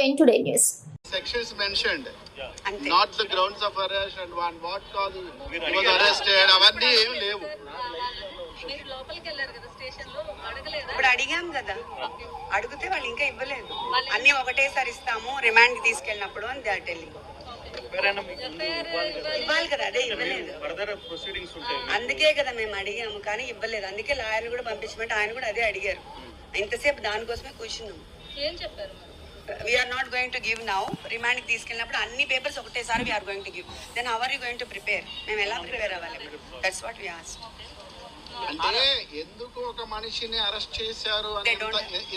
in Today News. Sections mentioned, అంతే not the grounds of arrest and what cause he was arrested. అవన్నీ ఏం లేవు. మీరు లోపలికి వెళ్ళారు కదా స్టేషన్ లో అడగలేదా? ఇప్పుడు అడిగాం కదా, అడిగితే వాళ్ళు ఇంకా ఇవ్వలేదు. అన్ని ఒకటేసారి ఇస్తాము రిమాండ్ కి తీసుకెళ్ళినప్పుడు అని టెల్లింగ్. ఇవ్వాలి కదా, అదే ఇవ్వలేదు. అందుకే కదా మేము అడిగాము కానీ ఇవ్వలేదు. అందుకే లాయర్ కూడా పంపించమంటే ఆయన కూడా అదే అడిగారు. ఇంతసేపు దానికోసమే కూర్చున్నాము. ఏం చెప్పారు? We are not going to give now. Remand కి తీసుకెళ్ళినప్పుడు అన్ని పేపర్స్ ఒకటేసారి we are going to give. Then how are you going to prepare? మేము ఎలా ప్రిపేర్ అవ్వాలి? That's what we asked. అంటే ఎందుకు ఒక మనిషిని అరెస్ట్ చేశారు అని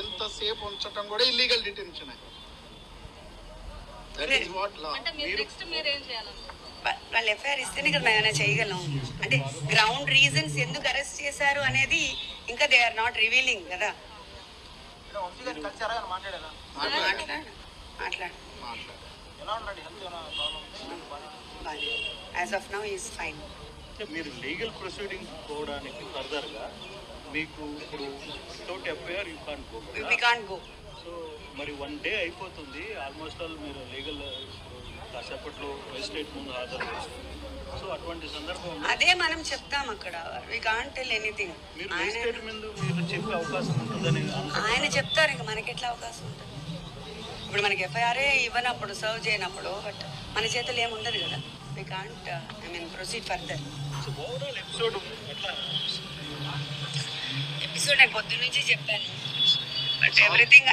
ఎంతసేపు ఉంచడం కూడా illegal detention. That is what law. అంటే మీరు నెక్స్ట్ మీరు ఏం చేయాలనుకుంటున్నారు? వాళ్ళు ఎఫ్ఐఆర్ ఇస్తేనే కదా మేము చేయగలం. అంటే గ్రౌండ్ రీజన్స్ ఎందుకు అరెస్ట్ చేశారు అనేది ఇంకా దే ఆర్ నాట్ రివీలింగ్ కదా. As of now is fine. మీరు లీగల్ ప్రొసీడింగ్స్ పోవడానికి ఫర్దర్గా మీకు ఇప్పుడు without FIR you can't go. So మరి 1 day అయిపోతుంది ఆల్మోస్ట్ ఆల్. మీరు లీగల్ కాసేపట్లో మెజిస్ట్రేట్ ముందు హాజరు చేస్తారు. సో అటువంటి సందర్భంలో అదే మనం చెప్తాం అక్కడ. We can't tell anything. మీరు మెజిస్ట్రేట్ ముందు మీరు చెప్పే అవకాశం ఉంటుందని ఆయన చెప్తారు. ఇంకా మనకి ఎట్లా అవకాశం ఉంటుంది? ఇప్పుడు మనకి ఎఫ్ఐఆర్ ఇవ్వనప్పుడు, సర్వ్ చేయనప్పుడు, బట్ మన చేతులు ఏముండదు కదా. We can't proceed further. Episode నేను పొద్దున్న నుంచి చెప్పాను, బట్ ఎవ్రీథింగ్